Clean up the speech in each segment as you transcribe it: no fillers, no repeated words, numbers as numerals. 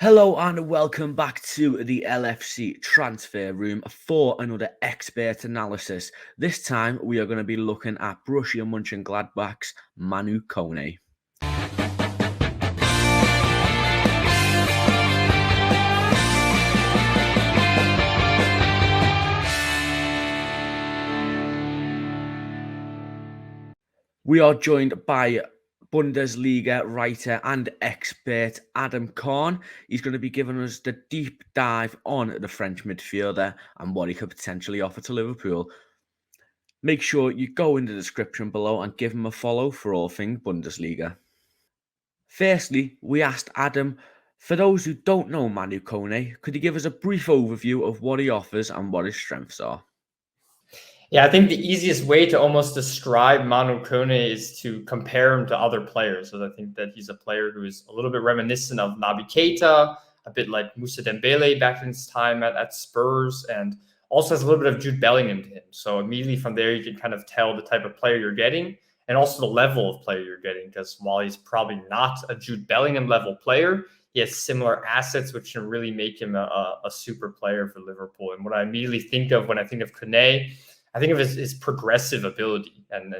Hello and welcome back to the LFC transfer room for another expert analysis. This time we are going to be looking at Borussia Monchengladbach's Manu Kone. We are joined by Bundesliga writer and expert Adam Kone. He's going to be giving us the deep dive on the French midfielder and what he could potentially offer to Liverpool. Make sure you go in the description below and give him a follow for all things Bundesliga. Firstly, we asked Adam, for those who don't know Manu Kone, could he give us a brief overview of what he offers and what his strengths are? Yeah, I think the easiest way to almost describe Manu Kone is to compare him to other players. So I think that he's a player who is a little bit reminiscent of Naby Keita, a bit like Moussa Dembele back in his time at Spurs, and also has a little bit of Jude Bellingham to him. So immediately from there, you can kind of tell the type of player you're getting and also the level of player you're getting. Because while he's probably not a Jude Bellingham level player, he has similar assets, which can really make him a super player for Liverpool. And what I immediately think of when I think of Kone, I think of his progressive ability. And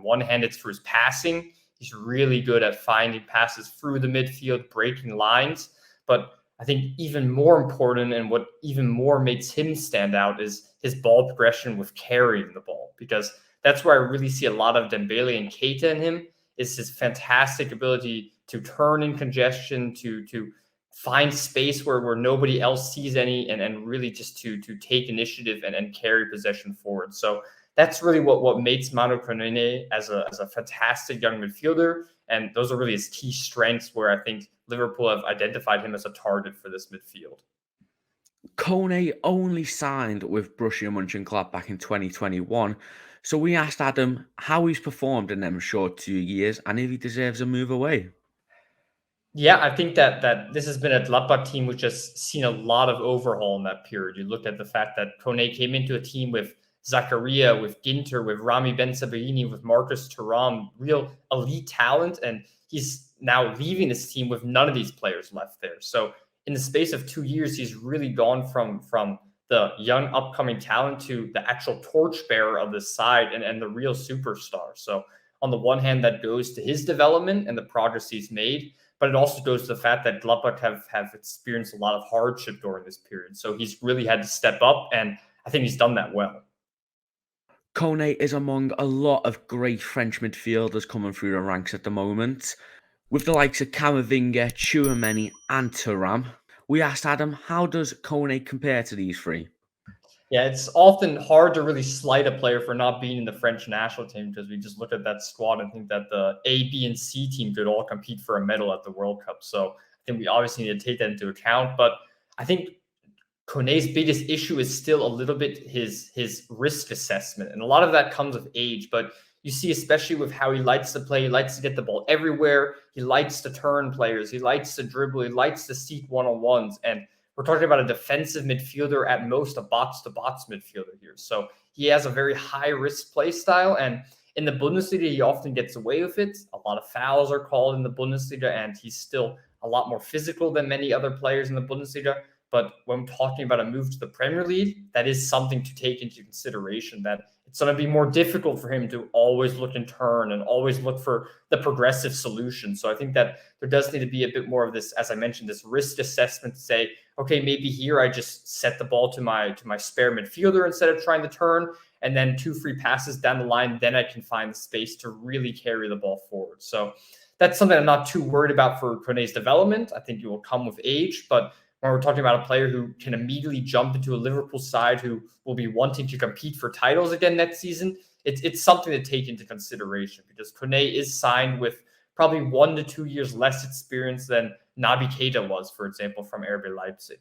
one hand, it's for his passing. He's really good at finding passes through the midfield, breaking lines. But I think even more important and what even more makes him stand out is his ball progression with carrying the ball, because that's where I really see a lot of Dembele and Keita in him, is his fantastic ability to turn in congestion, to find space where nobody else sees any, and really just to take initiative and carry possession forward. So that's really what makes Manu Kone as a fantastic young midfielder. And those are really his key strengths, where I think Liverpool have identified him as a target for this midfield. Kone only signed with Borussia Monchengladbach in 2021. So we asked Adam how he's performed in them short 2 years and if he deserves a move away. Yeah, I think that this has been a Gladbach team which has seen a lot of overhaul in that period. You look at the fact that Kone came into a team with Zakaria, with Ginter, with Rami Ben-Sebaini, with Marcus Thuram, real elite talent, and he's now leaving this team with none of these players left there. So in the space of 2 years, he's really gone from the young upcoming talent to the actual torchbearer of the side and the real superstar. So on the one hand, that goes to his development and the progress he's made, but it also goes to the fact that Gladbach have experienced a lot of hardship during this period. So he's really had to step up, and I think he's done that well. Kone is among a lot of great French midfielders coming through the ranks at the moment. With the likes of Camavinga, Tchouameni and Thuram, we asked Adam, how does Kone compare to these three? Yeah, it's often hard to really slight a player for not being in the French national team, because we just look at that squad and think that the A, B, and C team could all compete for a medal at the World Cup. So I think we obviously need to take that into account. But I think Kone's biggest issue is still a little bit his risk assessment. And a lot of that comes with age. But you see, especially with how he likes to play, he likes to get the ball everywhere. He likes to turn players. He likes to dribble. He likes to seek one-on-ones. And we're talking about a defensive midfielder, at most a box-to-box midfielder here. So he has a very high-risk play style. And in the Bundesliga, he often gets away with it. A lot of fouls are called in the Bundesliga, and he's still a lot more physical than many other players in the Bundesliga. But when talking about a move to the Premier League, that is something to take into consideration, that it's going to be more difficult for him to always look and turn and always look for the progressive solution. So I think that there does need to be a bit more of this, as I mentioned, this risk assessment to say, okay, maybe here I just set the ball to my spare midfielder instead of trying to turn, and then 2 free passes down the line, then I can find the space to really carry the ball forward. So that's something I'm not too worried about for Kone's development. I think it will come with age, but when we're talking about a player who can immediately jump into a Liverpool side who will be wanting to compete for titles again next season, it's something to take into consideration, because Kone is signed with probably 1 to 2 years less experience than Naby Keita was, for example, from RB Leipzig.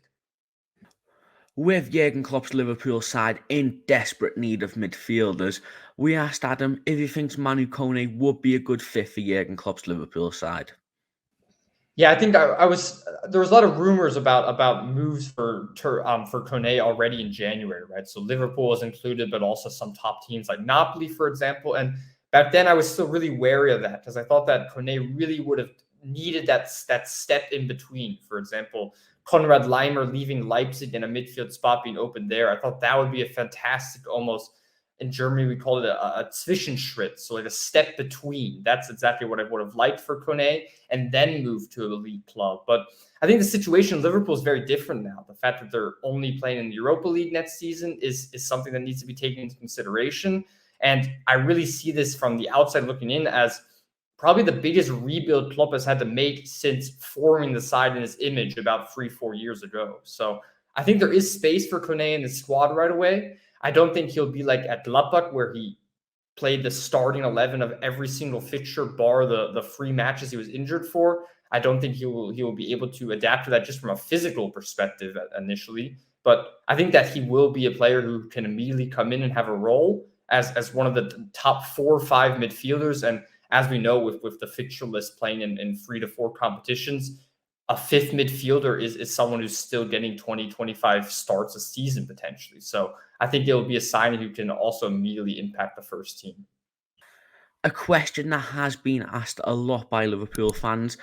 With Jurgen Klopp's Liverpool side in desperate need of midfielders, we asked Adam if he thinks Manu Kone would be a good fit for Jurgen Klopp's Liverpool side. Yeah, I think there was a lot of rumors about moves for Kone already in January, right? So Liverpool was included, but also some top teams like Napoli, for example. And back then, I was still really wary of that, because I thought that Kone really would have needed that step in between. For example, Konrad Leimer leaving Leipzig and a midfield spot being open there. I thought that would be a fantastic, almost in Germany we call it a Zwischenschritt, so like a step between. That's exactly what I would have liked for Kone, and then move to a elite club. But I think the situation in Liverpool is very different now. The fact that they're only playing in the Europa League next season is something that needs to be taken into consideration. And I really see this from the outside looking in as probably the biggest rebuild Klopp has had to make since forming the side in his image about 3-4 years ago. So I think there is space for Kone in the squad right away. I don't think he'll be like at Gladbach, where he played the starting 11 of every single fixture, bar the free matches he was injured for. I don't think he will be able to adapt to that just from a physical perspective initially. But I think that he will be a player who can immediately come in and have a role as one of the top 4 or 5 midfielders. And as we know, with the fixture list playing in 3 to 4 competitions, a 5th midfielder is someone who's still getting 20, 25 starts a season potentially. So I think there will be a signing who can also immediately impact the first team. A question that has been asked a lot by Liverpool fans.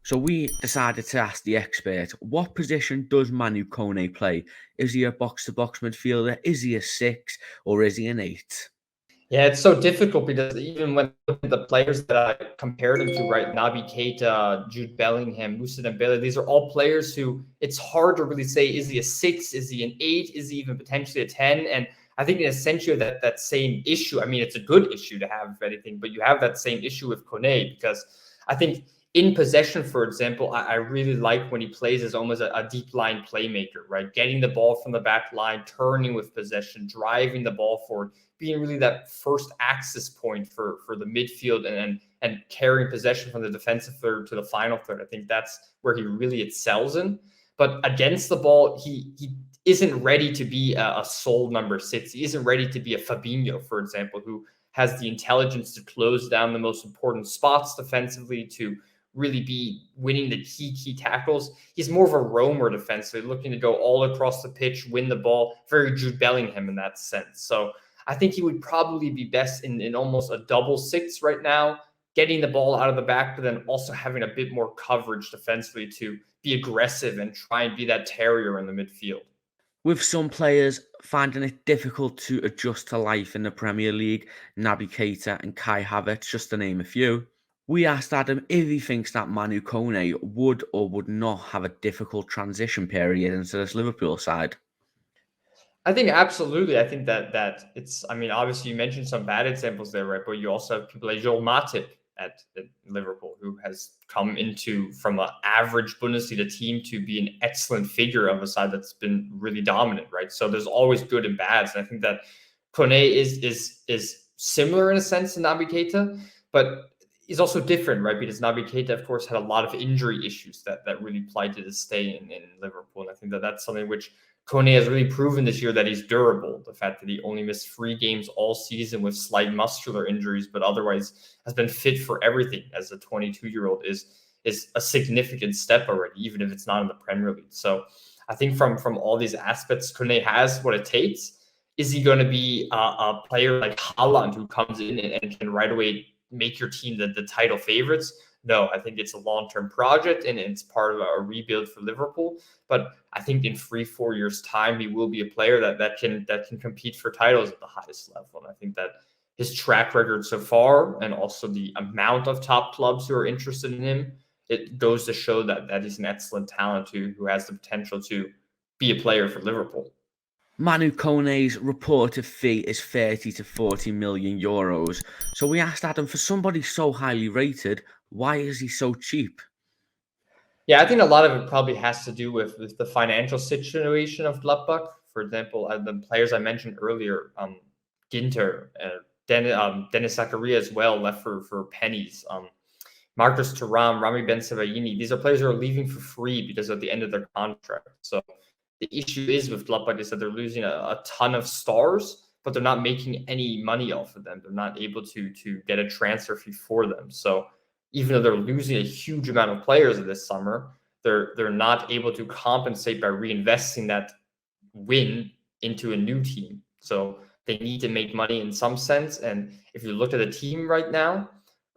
So we decided to ask the expert, what position does Manu Kone play? Is he a box-to-box midfielder? Is he a 6? Or is he an 8? Yeah, it's so difficult because even when I look at the players that I compared him to, right, Naby Keita, Jude Bellingham, Moussa Dembele, these are all players who it's hard to really say, is he a 6? Is he an 8? Is he even potentially a 10? And I think in essentially that same issue, I mean, it's a good issue to have, if anything, but you have that same issue with Kone because I think in possession, for example, I really like when he plays as almost a deep line playmaker, right? Getting the ball from the back line, turning with possession, driving the ball forward, being really that first access point for the midfield and carrying possession from the defensive third to the final third. I think that's where he really excels in. But against the ball, he isn't ready to be a sole number 6. He isn't ready to be a Fabinho, for example, who has the intelligence to close down the most important spots defensively, to really be winning the key tackles. He's more of a roamer defensively, looking to go all across the pitch, win the ball, very Jude Bellingham in that sense. So I think he would probably be best in almost a double 6 right now, getting the ball out of the back, but then also having a bit more coverage defensively to be aggressive and try and be that terrier in the midfield. With some players finding it difficult to adjust to life in the Premier League, Naby Keita and Kai Havertz, just to name a few, we asked Adam if he thinks that Manu Kone would or would not have a difficult transition period into this Liverpool side. I think absolutely. I think that it's. I mean, obviously you mentioned some bad examples there, right? But you also have people like Joel Matip at Liverpool, who has come into from an average Bundesliga team to be an excellent figure of a side that's been really dominant, right? So there's always good and bads, and I think that Kone is similar in a sense to Naby Keita, but he's also different, right? Because Naby Keita, of course, had a lot of injury issues that really plagued his stay in Liverpool, and I think that that's something which Kone has really proven this year that he's durable. The fact that he only missed 3 games all season with slight muscular injuries, but otherwise has been fit for everything as a 22-year-old is a significant step already, even if it's not in the Premier League. So I think from all these aspects, Kone has what it takes. Is he going to be a player like Haaland who comes in and can right away make your team the title favorites? No, I think it's a long-term project and it's part of a rebuild for Liverpool. But I think in 3-4 years' time, he will be a player that can compete for titles at the highest level. And I think that his track record so far, and also the amount of top clubs who are interested in him, it goes to show that he's an excellent talent who has the potential to be a player for Liverpool. Manu Kone's reported fee is 30 to 40 million euros. So we asked Adam, for somebody so highly rated, why is he so cheap? Yeah, I think a lot of it probably has to do with the financial situation of Gladbach. For example, the players I mentioned earlier, Ginter, Dennis Zakaria as well, left for pennies. Marcus Thuram, Rami Ben-Sebaini, these are players who are leaving for free because at the end of their contract. So the issue is with Gladbach is that they're losing a ton of stars, but they're not making any money off of them. They're not able to get a transfer fee for them. So even though they're losing a huge amount of players this summer, they're not able to compensate by reinvesting that win into a new team. So they need to make money in some sense. And if you look at the team right now,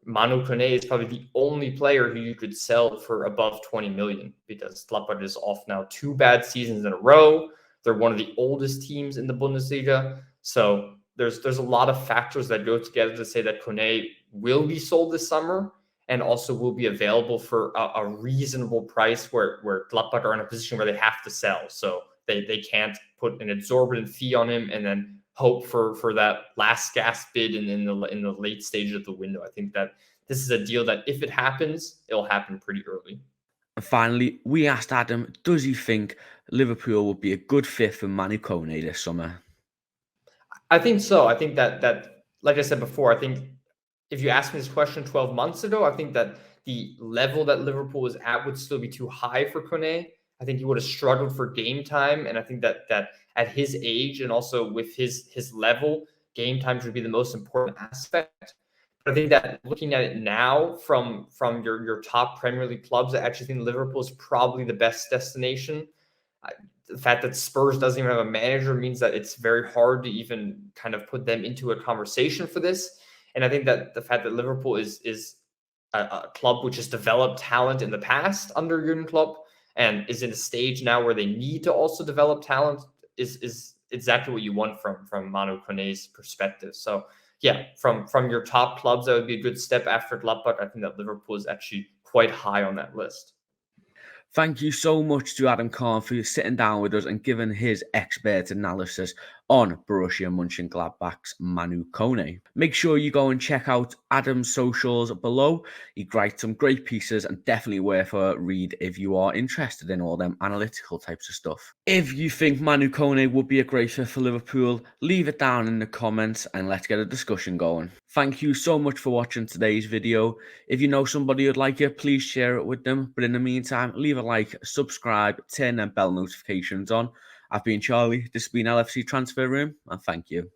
Manu Kone is probably the only player who you could sell for above 20 million, because Gladbach is off now 2 bad seasons in a row. They're one of the oldest teams in the Bundesliga. So there's a lot of factors that go together to say that Kone will be sold this summer and also will be available for a reasonable price where Gladbach are in a position where they have to sell. So they can't put an exorbitant fee on him and then hope for that last gasp bid in the late stage of the window. I think that this is a deal that if it happens, it'll happen pretty early. And finally, we asked Adam, does he think Liverpool would be a good fit for Manu Kone this summer? I think so. I think that like I said before, I think if you asked me this question 12 months ago, I think that the level that Liverpool is at would still be too high for Kone. I think he would have struggled for game time, and I think that at his age and also with his level, game time should be the most important aspect. But I think that looking at it now from your top Premier League clubs, I actually think Liverpool is probably the best destination. The fact that Spurs doesn't even have a manager means that it's very hard to even kind of put them into a conversation for this. And I think that the fact that Liverpool is a club which has developed talent in the past under Jurgen Klopp and is in a stage now where they need to also develop talent is exactly what you want from Manu Kone's perspective. So yeah, from your top clubs, that would be a good step after Gladbach. I think that Liverpool is actually quite high on that list. Thank you so much to Adam Kone for sitting down with us and giving his expert analysis on Borussia Monchengladbach's Manu Kone. Make sure you go and check out Adam's socials below. He writes some great pieces and definitely worth a read if you are interested in all them analytical types of stuff. If you think Manu Kone would be a great fit for Liverpool, leave it down in the comments and let's get a discussion going. Thank you so much for watching today's video. If you know somebody who'd like it, please share it with them. But in the meantime, leave a like, subscribe, turn them bell notifications on. I've been Charlie, this has been LFC Transfer Room, and thank you.